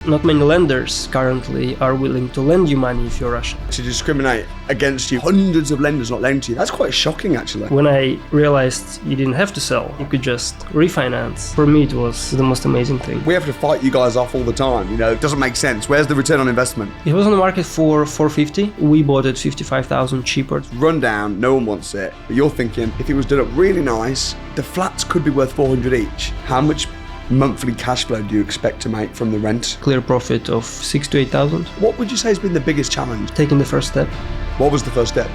Not many lenders currently are willing to lend you money if you're Russian. To discriminate against you, hundreds of lenders not lending to you, that's quite shocking actually. When I realized you didn't have to sell, you could just refinance, for me it was the most amazing thing. We have to fight you guys off all the time, it doesn't make sense. Where's the return on investment? It was on the market for $450. We bought it $55,000 cheaper. Run down, no one wants it. But you're thinking, if it was done up really nice, the flats could be worth $400 each. How much monthly cash flow do you expect to make from the rent? Clear profit of $6,000 to $8,000. What would you say has been the biggest challenge? Taking the first step. What was the first step?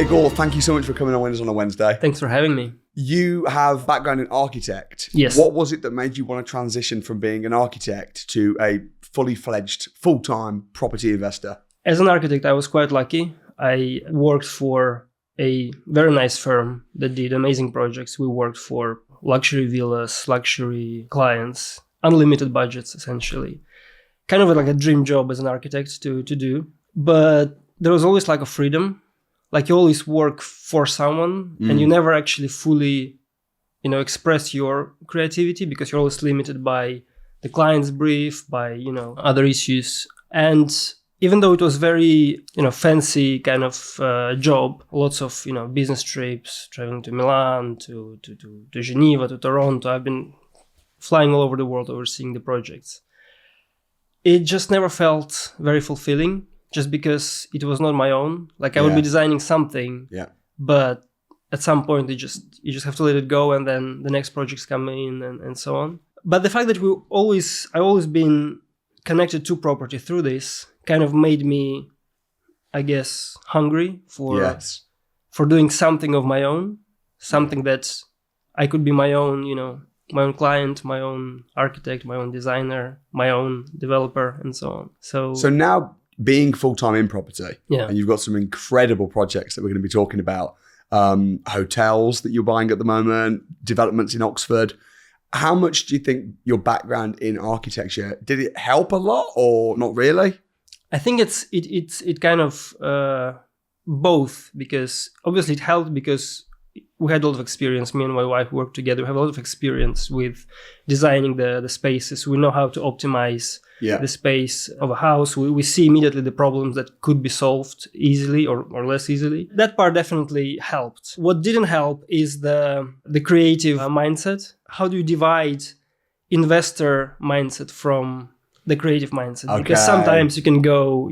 Egor, thank you so much for coming on Winners on a Wednesday. Thanks for having me. You have background in architect. Yes. What was it that made you want to transition from being an architect to a fully fledged, full-time property investor? As an architect, I was quite lucky. I worked for a very nice firm that did amazing projects. We worked for luxury villas, luxury clients, unlimited budgets, essentially. Kind of like a dream job as an architect to do. But there was always like a freedom. Like you always work for someone and you never actually fully, express your creativity because you're always limited by the client's brief, by, other issues. And even though it was very, fancy kind of job, lots of, business trips, traveling to Milan, to Geneva, to Toronto. I've been flying all over the world overseeing the projects. It just never felt very fulfilling just because it was not my own. Like I would be designing something, but at some point you just have to let it go and then the next projects come in and so on. But the fact that I've always been connected to property through this kind of made me, I guess, hungry for doing something of my own, something that I could be my own, my own client, my own architect, my own designer, my own developer, and so on. So now being full-time in property, Yeah. and you've got some incredible projects that we're going to be talking about, hotels that you're buying at the moment, developments in Oxford. How much do you think your background in architecture, did it help a lot or not really? I think it kind of both, because obviously it helped because we had a lot of experience. Me and my wife worked together. We have a lot of experience with designing the spaces. We know how to optimize the space of a house. We see immediately the problems that could be solved easily or less easily. That part definitely helped. What didn't help is the creative mindset. How do you divide investor mindset from the creative mindset? Okay. Because sometimes you can go,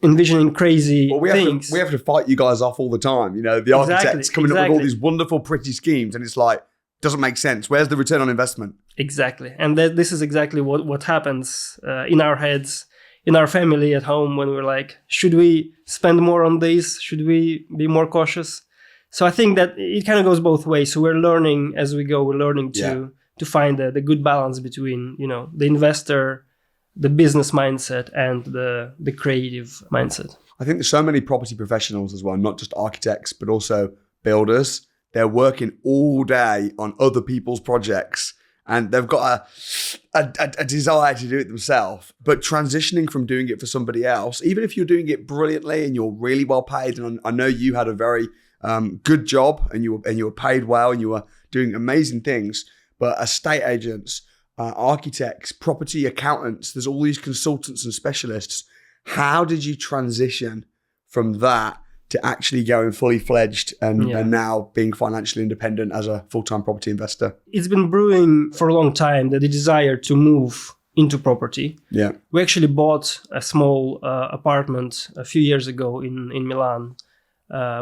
envisioning crazy things. We have to fight you guys off all the time. The architects coming up with all these wonderful, pretty schemes, and it's like, doesn't make sense. Where's the return on investment? Exactly. And this is exactly what happens in our heads, in our family at home, when we're like, should we spend more on this? Should we be more cautious? So I think that it kind of goes both ways. So we're learning as we go. We're learning to find the good balance between, the investor, the business mindset, and the creative mindset. I think there's so many property professionals as well, not just architects, but also builders. They're working all day on other people's projects and they've got a desire to do it themselves. But transitioning from doing it for somebody else, even if you're doing it brilliantly and you're really well paid, and I know you had a very good job and you were paid well and you were doing amazing things, but estate agents, architects, property accountants, there's all these consultants and specialists. How did you transition from that to actually going fully fledged and now being financially independent as a full-time property investor? It's been brewing for a long time, the desire to move into property. Yeah. We actually bought a small apartment a few years ago in Milan,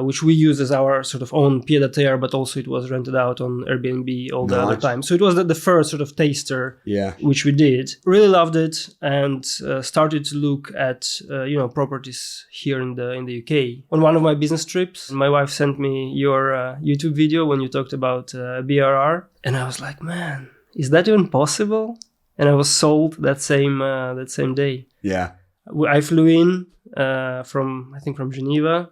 which we use as our sort of own pied-à-terre, but also it was rented out on Airbnb all the other time. So it was the first sort of taster, which we did. Really loved it and started to look at properties here in the UK. On one of my business trips, my wife sent me your YouTube video when you talked about BRR, and I was like, man, is that even possible? And I was sold that same day. Yeah. I flew in from Geneva.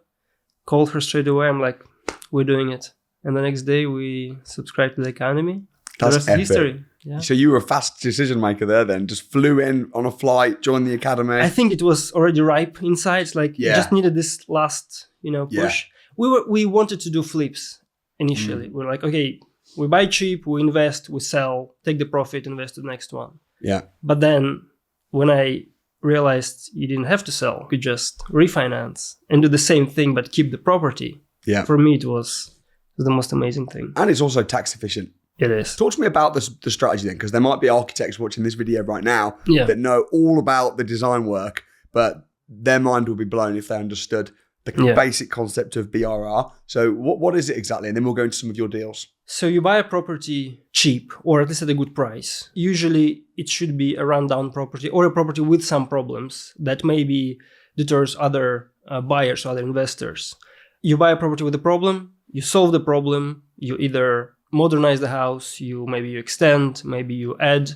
Called her straight away. I'm like, we're doing it. And the next day we subscribed to the academy. That's the rest epic. Is history. Yeah. So you were a fast decision maker there then. Just flew in on a flight, joined the academy. I think it was already ripe inside. It's like you just needed this last, push. We wanted to do flips initially. We're like, okay, We buy cheap, we invest, we sell, take the profit, invest to the next one. Yeah. But then when I realized you didn't have to sell, you could just refinance and do the same thing but keep the property. Yeah. For me, it was the most amazing thing. And it's also tax efficient. It is. Talk to me about the strategy then, because there might be architects watching this video right now Yeah. that know all about the design work, but their mind will be blown if they understood the Yeah. basic concept of BRR. So what is it exactly? And then we'll go into some of your deals. So you buy a property cheap, or at least at a good price. Usually it should be a rundown property or a property with some problems that maybe deters other buyers or other investors. You buy a property with a problem, you solve the problem, you either modernize the house, maybe you extend, maybe you add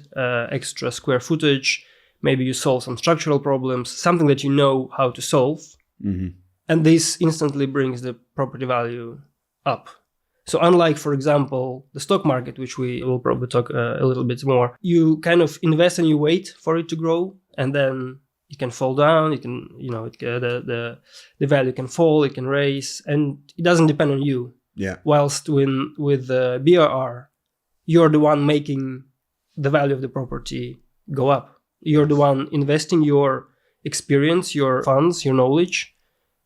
extra square footage, maybe you solve some structural problems, something that you know how to solve. Mm-hmm. And this instantly brings the property value up. So unlike, for example, the stock market, which we will probably talk a little bit more, you kind of invest and you wait for it to grow, and then it can fall down. It can, the value can fall, it can raise, and it doesn't depend on you. Yeah. Whilst with BRR, you're the one making the value of the property go up. You're the one investing your experience, your funds, your knowledge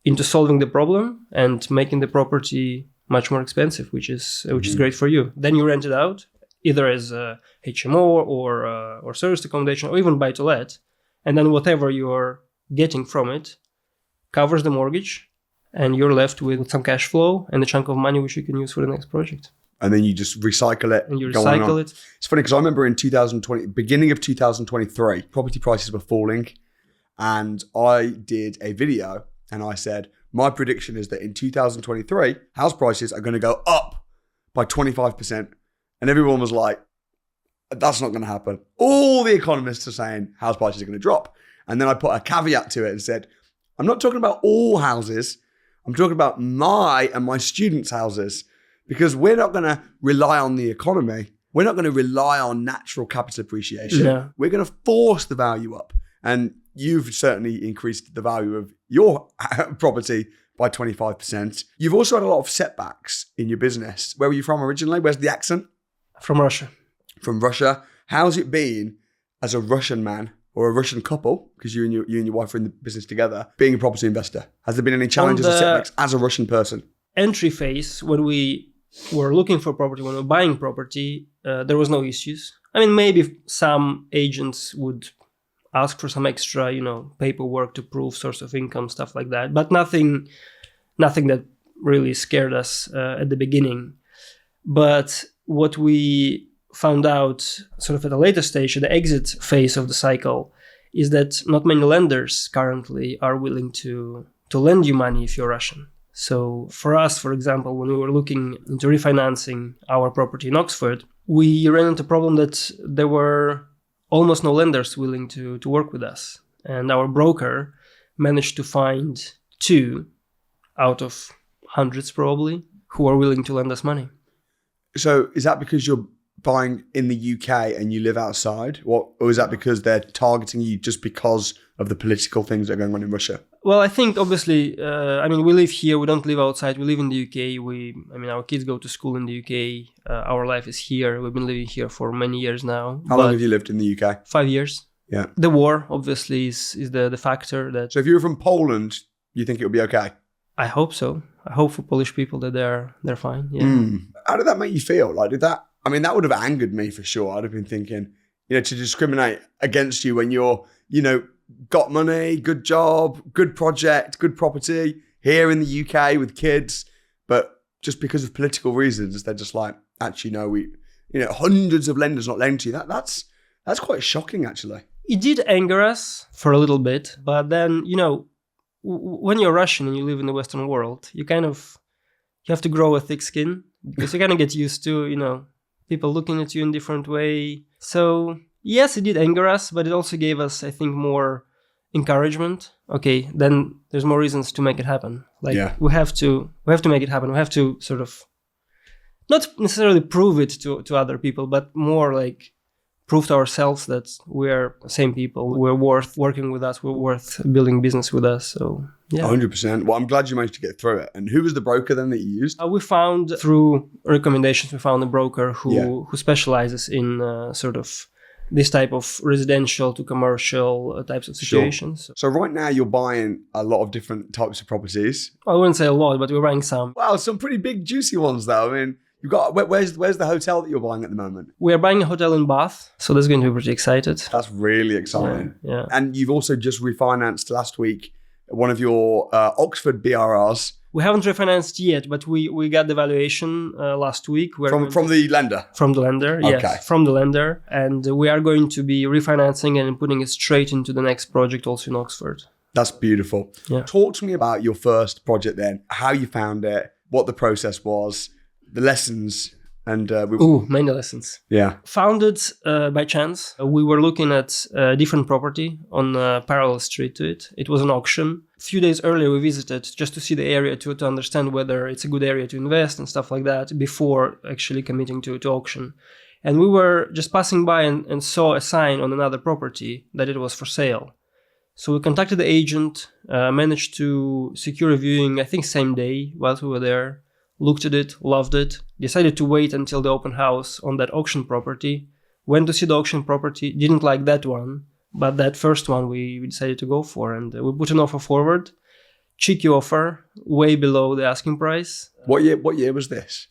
into solving the problem and making the property much more expensive, which is great for you. Then you rent it out either as a HMO or service accommodation or even buy to let, and then whatever you're getting from it covers the mortgage, and you're left with some cash flow and a chunk of money which you can use for the next project. And then you just recycle it. And you recycle it. It's funny because I remember in 2020, beginning of 2023, property prices were falling, and I did a video and I said, my prediction is that in 2023, house prices are going to go up by 25%. And everyone was like, that's not going to happen. All the economists are saying house prices are going to drop. And then I put a caveat to it and said, I'm not talking about all houses. I'm talking about my and my students' houses, because we're not going to rely on the economy. We're not going to rely on natural capital appreciation. Yeah. We're going to force the value up. And you've certainly increased the value of your property by 25%. You've also had a lot of setbacks in your business. Where were you from originally? Where's the accent? From Russia. From Russia. How's it been as a Russian man or a Russian couple, because you and your wife are in the business together, being a property investor? Has there been any challenges or setbacks as a Russian person? Entry phase, when we were looking for property, when we were buying property, there was no issues. I mean, maybe some agents would ask for some extra, paperwork to prove source of income, stuff like that. But nothing that really scared us at the beginning. But what we found out sort of at a later stage, at the exit phase of the cycle, is that not many lenders currently are willing to lend you money if you're Russian. So for us, for example, when we were looking into refinancing our property in Oxford, we ran into a problem that there were almost no lenders willing to work with us. And our broker managed to find 2 out of hundreds probably who are willing to lend us money. So is that because you're buying in the UK and you live outside? Or is that because they're targeting you just because of the political things that are going on in Russia? Well, I think obviously, we live here, we don't live outside, we live in the UK. Our kids go to school in the UK. Our life is here. We've been living here for many years now. How long have you lived in the UK? 5 years. Yeah. The war, obviously, is the factor that... So if you were from Poland, you think it would be okay? I hope so. I hope for Polish people that they're fine. Yeah. How did that make you feel? That would have angered me for sure. I'd have been thinking, to discriminate against you when you're, got money, good job, good project, good property here in the UK with kids, but just because of political reasons, they're just like, actually, no, hundreds of lenders not lending to you. That's quite shocking, actually. It did anger us for a little bit, but then, when you're Russian and you live in the Western world, you have to grow a thick skin because you kind of get used to, people looking at you in a different way. So yes, it did anger us, but it also gave us, I think, more encouragement. Okay, then there's more reasons to make it happen. We have to make it happen. We have to sort of not necessarily prove it to other people, but more like prove to ourselves that we're the same people. We're worth working with us. We're worth building business with us. So, yeah. 100%. Well, I'm glad you managed to get through it. And who was the broker then that you used? We found, through recommendations, we found a broker who specializes in sort of this type of residential to commercial types of situations. Sure. So right now you're buying a lot of different types of properties. I wouldn't say a lot, but we're buying some. Wow, some pretty big juicy ones though. I mean, you've got, where's the hotel that you're buying at the moment? We are buying a hotel in Bath, so that's going to be pretty excited. That's really exciting. Yeah. And you've also just refinanced last week one of your Oxford BRRs. We haven't refinanced yet, but we got the valuation last week. From the lender? From the lender, okay. Yes. From the lender. And we are going to be refinancing and putting it straight into the next project also in Oxford. That's beautiful. Yeah. Talk to me about your first project then, how you found it, what the process was, the lessons, and... many lessons. Yeah. Found it by chance. We were looking at a different property on a parallel street to it. It was an auction. A few days earlier, we visited just to see the area, to understand whether it's a good area to invest and stuff like that before actually committing to auction. And we were just passing by and saw a sign on another property that it was for sale. So we contacted the agent, managed to secure a viewing, I think same day whilst we were there, looked at it, loved it, decided to wait until the open house on that auction property, went to see the auction property, didn't like that one, but that first one we decided to go for, and we put an offer forward, cheeky offer, way below the asking price. What year was this?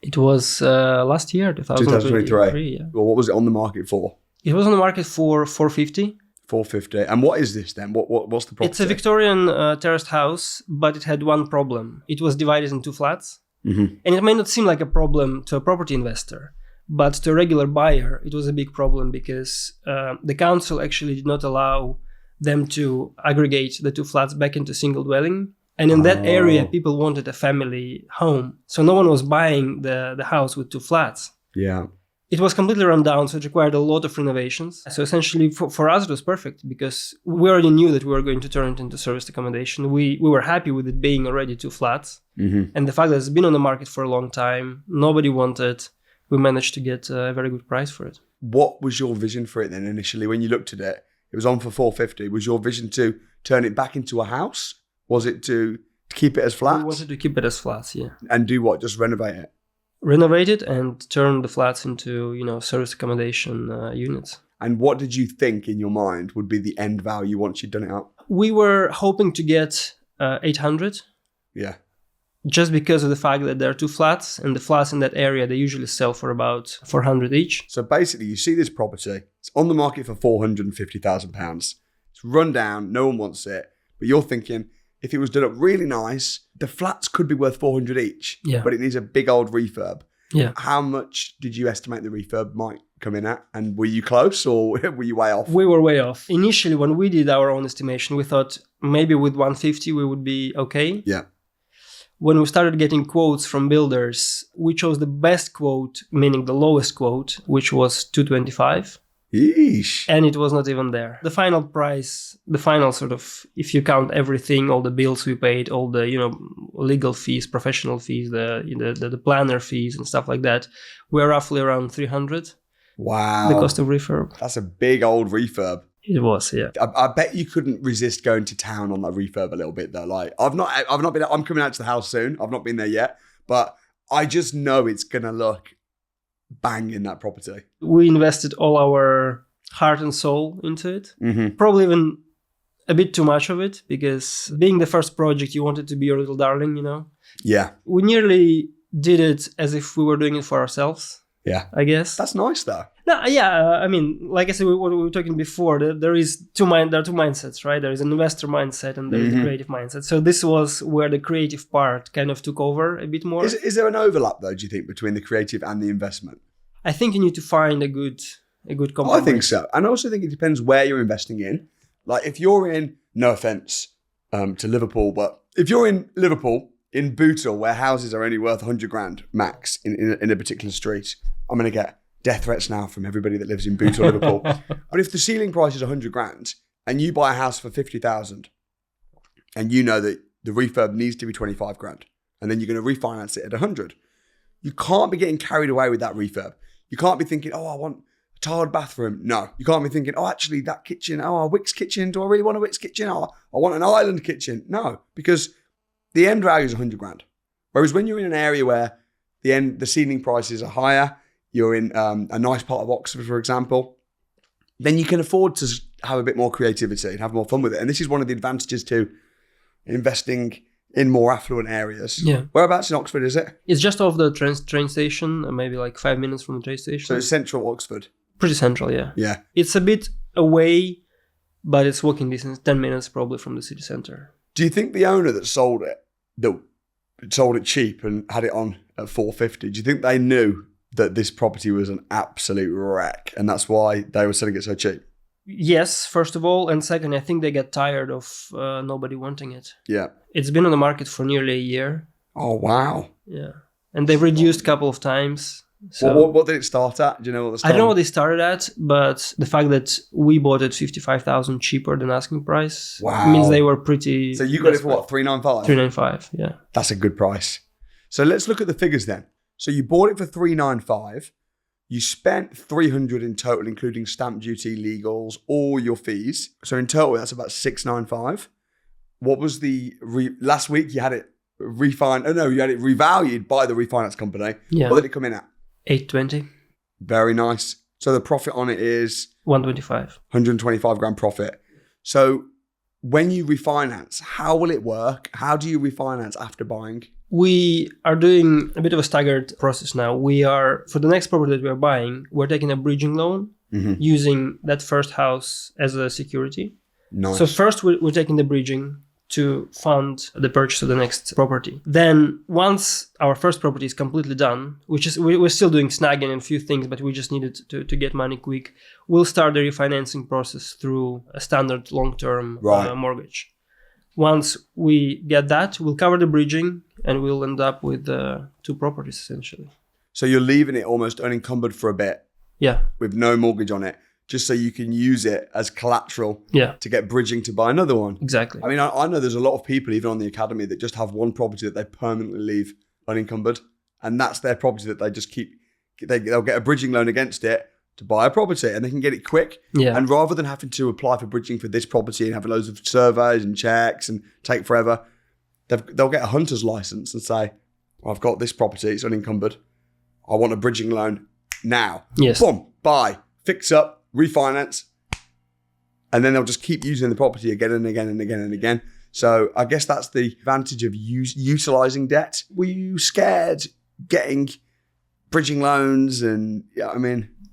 It was last year, 2023. Yeah. Well, what was it on the market for? It was on the market for 450. 450. And what is this then? What's the property? It's a Victorian terraced house, but it had one problem. It was divided into flats. Mm-hmm. And it may not seem like a problem to a property investor, but to a regular buyer, it was a big problem because the council actually did not allow them to aggregate the two flats back into single dwelling. And in that area, people wanted a family home. So no one was buying the house with two flats. Yeah. It was completely run down, so it required a lot of renovations. So essentially, for us, it was perfect because we already knew that we were going to turn it into serviced accommodation. We were happy with it being already two flats. Mm-hmm. And the fact that it's been on the market for a long time, nobody wanted, we managed to get a very good price for it. What was your vision for it then initially when you looked at it? It was on for 450. Was your vision to turn it back into a house? Was it to keep it as flats? We wanted to keep it as flats, yeah. And do what? Just renovate it? Renovate it and turn the flats into, service accommodation units. And what did you think in your mind would be the end value once you'd done it up? We were hoping to get 800. Yeah. Just because of the fact that there are two flats, and the flats in that area, they usually sell for about 400 each. So basically, you see this property, it's on the market for £450,000. It's run down, no one wants it, but you're thinking, if it was done up really nice, the flats could be worth 400 each, but it needs a big old refurb. Yeah. How much did you estimate the refurb might come in at? And were you close or were you way off? We were way off. Initially, when we did our own estimation, we thought maybe with 150 we would be okay. Yeah. When we started getting quotes from builders, we chose the best quote, meaning the lowest quote, which was 225. Yeesh. And it was not even there. The final price, the final sort of, if you count everything, all the bills we paid, all the, legal fees, professional fees, the planner fees and stuff like that, we're roughly around 300. Wow. The cost of refurb. That's a big old refurb. It was, yeah. I bet you couldn't resist going to town on that refurb a little bit though. Like I've not been, I'm coming out to the house soon. I've not been there yet, but I just know it's going to look bang in that property. We invested all our heart and soul into it. Mm-hmm. Probably even a bit too much of it because being the first project, you wanted to be your little darling, Yeah. We nearly did it as if we were doing it for ourselves. Yeah. I guess. That's nice though. No, yeah. I mean, like I said, what we were talking before, there are two mindsets, right? There is an investor mindset and there is a creative mindset. So this was where the creative part kind of took over a bit more. Is there an overlap though, do you think, between the creative and the investment? I think you need to find a good compromise. I think so. And I also think it depends where you're investing in. Like if you're in, no offense to Liverpool, but if you're in Liverpool, in Bootle, where houses are only worth 100 grand max in a particular street, I'm going to get death threats now from everybody that lives in Bootle, Liverpool. But if the ceiling price is 100 grand and you buy a house for 50,000 and you know that the refurb needs to be 25 grand and then you're going to refinance it at 100, you can't be getting carried away with that refurb. You can't be thinking, oh, I want tiled bathroom. No. You can't be thinking, oh, actually that kitchen, a Wix kitchen. Do I really want a Wix kitchen? Oh, I want an island kitchen. No, because the end value is 100 grand. Whereas when you're in an area where the ceiling prices are higher, you're in a nice part of Oxford, for example, then you can afford to have a bit more creativity and have more fun with it. And this is one of the advantages to investing in more affluent areas. Yeah. Whereabouts in Oxford is it? It's just off the train station, maybe like 5 minutes from the train station. So it's central Oxford. Pretty central, yeah. Yeah. It's a bit away, but it's walking distance, 10 minutes probably from the city center. Do you think the owner that sold it cheap and had it on at 450, do you think they knew that this property was an absolute wreck and that's why they were selling it so cheap? Yes, first of all. And second, I think they get tired of nobody wanting it. Yeah. It's been on the market for nearly a year. Oh, wow. Yeah. And they've reduced a couple of times. So What did it start at? Do you know what the start? I don't know what they started at, but the fact that we bought it 55,000 cheaper than asking price means they were pretty... So you got it for what, 395? 395, yeah. That's a good price. So let's look at the figures then. So you bought it for 395. You spent 300 in total, including stamp duty, legals, all your fees. So in total, that's about 695. What was the... last week you had it you had it revalued by the refinance company. Yeah. What did it come in at? 820. Very nice. So the profit on it is 125. 125 grand profit. So when you refinance, how will it work? How do you refinance after buying? We are doing a bit of a staggered process now. For the next property that we're buying, we're taking a bridging loan using that first house as a security. Nice. So first we're taking the bridging to fund the purchase of the next property. Then once our first property is completely done, which is we're still doing snagging and a few things, but we just needed to get money quick, we'll start the refinancing process through a standard long-term mortgage. Once we get that, we'll cover the bridging and we'll end up with 2 properties essentially. So you're leaving it almost unencumbered for a bit. Yeah. With no mortgage on it, just so you can use it as collateral to get bridging to buy another one. Exactly. I mean, I know there's a lot of people, even on the academy, that just have one property that they permanently leave unencumbered. And that's their property that they just keep, they'll get a bridging loan against it to buy a property and they can get it quick. Yeah. And rather than having to apply for bridging for this property and having loads of surveys and checks and take forever, they'll get a hunter's license and say, well, I've got this property, it's unencumbered. I want a bridging loan now. Yes. Boom, buy, fix up, refinance, and then they'll just keep using the property again and again and again and again. So I guess that's the advantage of utilizing debt. Were you scared getting bridging loans? And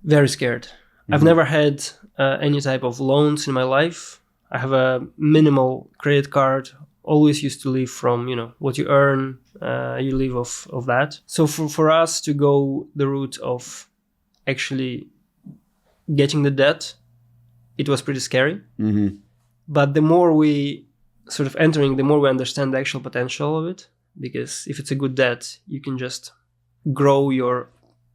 very scared. I've never had any type of loans in my life. I have a minimal credit card. Always used to live from what you earn. You live of that. So for us to go the route of actually getting the debt, it was pretty scary. But the more we sort of entering, the more we understand the actual potential of it. Because if it's a good debt, you can just grow your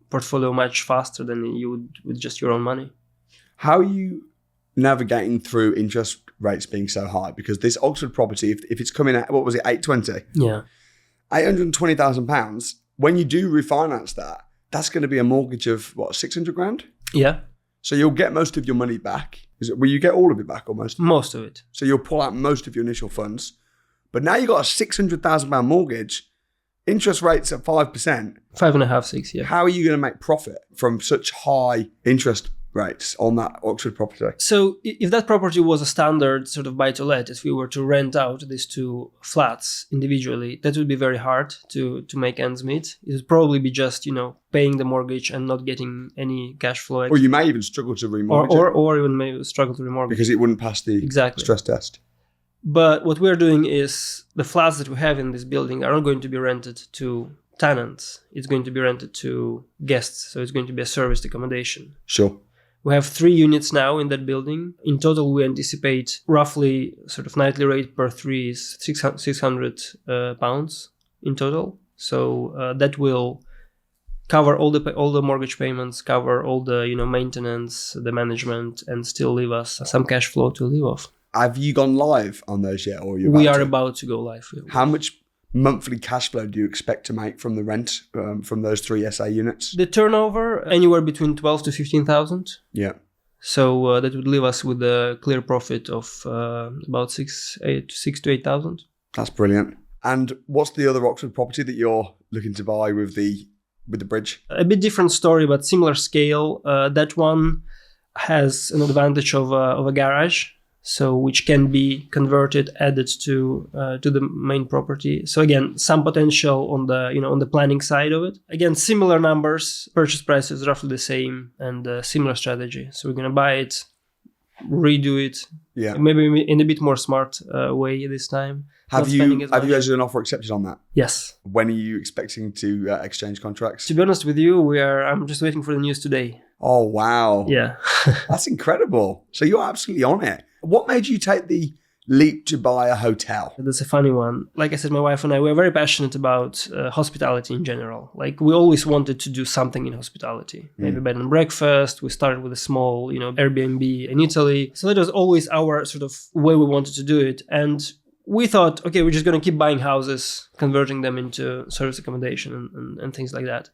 portfolio much faster than you would with just your own money. How are you navigating through interest rates being so high? Because this Oxford property, if it's coming at, what was it, 820? Yeah. £820,000. When you do refinance that, that's going to be a mortgage of what, 600 grand? Yeah. So you'll get most of your money back. Will you get all of it back almost? Most of it. So you'll pull out most of your initial funds. But now you've got a £600,000 mortgage, interest rates at 5%. 5.5, 6, yeah. How are you going to make profit from such high interest rates on that Oxford property? So if that property was a standard sort of buy-to-let, if we were to rent out these 2 flats individually, that would be very hard to make ends meet. It would probably be just, paying the mortgage and not getting any cash flow. Or you may even struggle to remortgage or even maybe struggle to remortgage. Because it wouldn't pass the stress test. But what we're doing is the flats that we have in this building are not going to be rented to tenants. It's going to be rented to guests. So it's going to be a serviced accommodation. Sure. We have 3 units now in that building. In total, we anticipate roughly sort of nightly rate per 3 is £600 in total. So that will cover all the mortgage payments, cover all the maintenance, the management, and still leave us some cash flow to live off. Have you gone live on those yet, or we are about to go live? How much monthly cash flow do you expect to make from the rent from those 3 SA units? The turnover, anywhere between 12 to 15,000. Yeah. So that would leave us with a clear profit of about 6 to 8,000. That's brilliant. And what's the other Oxford property that you're looking to buy with the bridge? A bit different story, but similar scale. That one has an advantage of a garage, so which can be converted, added to the main property. So again, some potential on the planning side of it. Again, similar numbers, purchase price is roughly the same, and similar strategy. So we're gonna buy it, redo it, maybe in a bit more smart way this time. Have you had an offer accepted on that? Yes. When are you expecting to exchange contracts? To be honest with you, I'm just waiting for the news today. Oh wow! Yeah, that's incredible. So you're absolutely on it. What made you take the leap to buy a hotel? That's a funny one. Like I said, my wife and I, we're very passionate about hospitality in general. Like we always wanted to do something in hospitality. Maybe bed and breakfast. We started with a small, Airbnb in Italy. So that was always our sort of way we wanted to do it. And we thought, okay, we're just going to keep buying houses, converting them into service accommodation and things like that.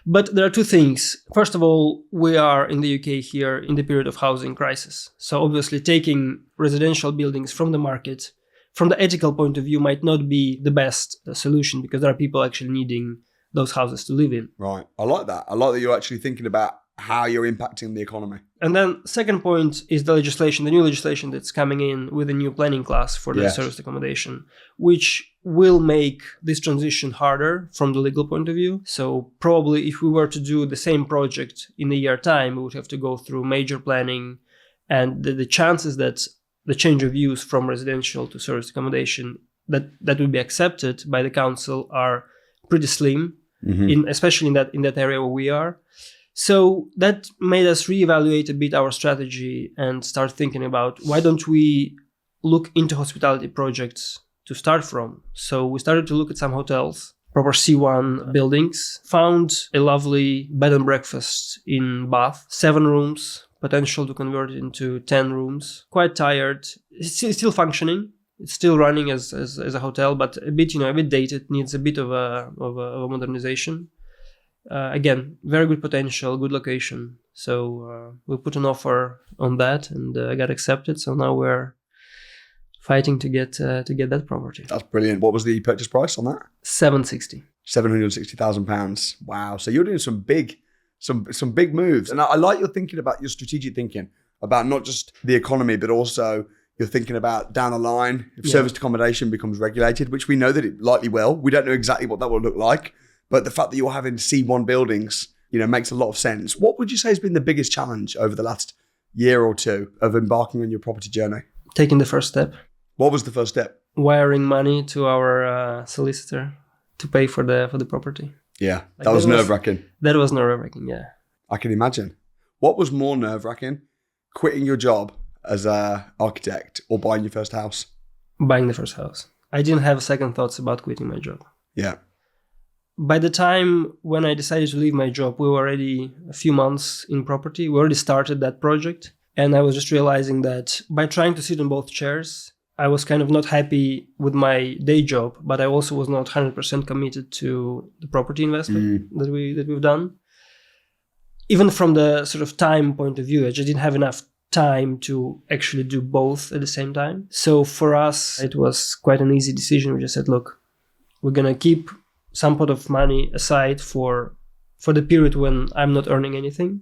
But there are two things. First of all, we are in the UK here in the period of housing crisis. So obviously taking residential buildings from the market, from the ethical point of view, might not be the best solution because there are people actually needing those houses to live in. Right. I like that. I like that you're actually thinking about how you're impacting the economy. And then second point is the new legislation that's coming in with a new planning class for the service accommodation, which will make this transition harder from the legal point of view. So probably if we were to do the same project in a year time, we would have to go through major planning, and the chances that the change of use from residential to service accommodation that would be accepted by the council are pretty slim, especially in that area where we are. So that made us reevaluate a bit our strategy and start thinking about why don't we look into hospitality projects to start from. So we started to look at some hotels, proper C1 buildings, found a lovely bed and breakfast in Bath, 7 rooms, potential to convert it into 10 rooms, quite tired. It's still functioning. It's still running as a hotel, but a bit dated, needs a bit of a modernization. Again, very good potential, good location. So we put an offer on that and got accepted. So now we're fighting to get that property. That's brilliant. What was the purchase price on that? £760,000. Wow. So you're doing some big moves. And I like your thinking about your strategic thinking about not just the economy, but also you're thinking about down the line if serviced accommodation becomes regulated, which we know that it likely will. We don't know exactly what that will look like. But the fact that you're having C1 buildings, makes a lot of sense. What would you say has been the biggest challenge over the last year or two of embarking on your property journey? Taking the first step. What was the first step? Wiring money to our solicitor to pay for the property. Yeah, that was nerve-wracking. That was nerve-wracking, yeah. I can imagine. What was more nerve-wracking? Quitting your job as an architect or buying your first house? Buying the first house. I didn't have second thoughts about quitting my job. Yeah. By the time when I decided to leave my job, we were already a few months in property. We already started that project. And I was just realizing that by trying to sit on both chairs, I was kind of not happy with my day job, but I also was not 100% committed to the property investment that we've done. Even from the sort of time point of view, I just didn't have enough time to actually do both at the same time. So for us, it was quite an easy decision. We just said, look, we're going to keep some pot of money aside for the period when I'm not earning anything.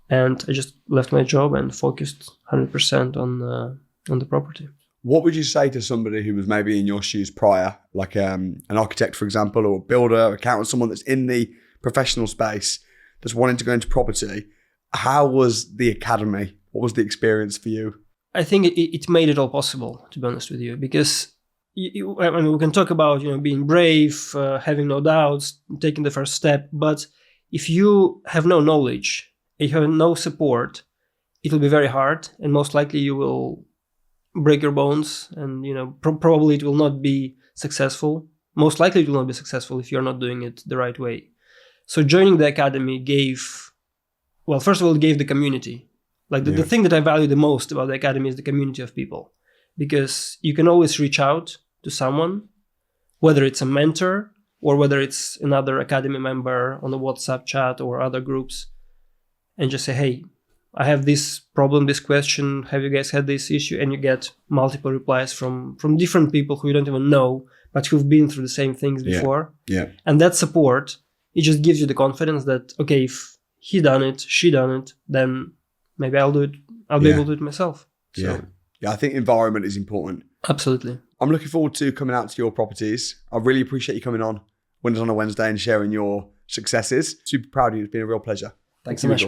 And I just left my job and focused 100% on the property. What would you say to somebody who was maybe in your shoes prior, like an architect, for example, or a builder, accountant, someone that's in the professional space that's wanting to go into property? How was the academy? What was the experience for you? I think it made it all possible, to be honest with you, because we can talk about being brave, having no doubts, taking the first step. But if you have no knowledge, if you have no support, it will be very hard, and most likely you will break your bones, and probably it will not be successful. Most likely it will not be successful if you're not doing it the right way. So joining the academy first of all, it gave the community. The thing that I value the most about the academy is the community of people, because you can always reach out to someone whether it's a mentor or whether it's another academy member on the WhatsApp chat or other groups, and just say, hey, I have this problem, this question, have you guys had this issue? And you get multiple replies from different people who you don't even know, but who've been through the same things before. Yeah. And that support, it just gives you the confidence that, okay, if he done it, she done it, then maybe I'll do it. I'll be able to do it myself. So, Yeah, I think environment is important. Absolutely. I'm looking forward to coming out to your properties. I really appreciate you coming on Winners on a Wednesday and sharing your successes. Super proud of you. It's been a real pleasure. Thanks so much.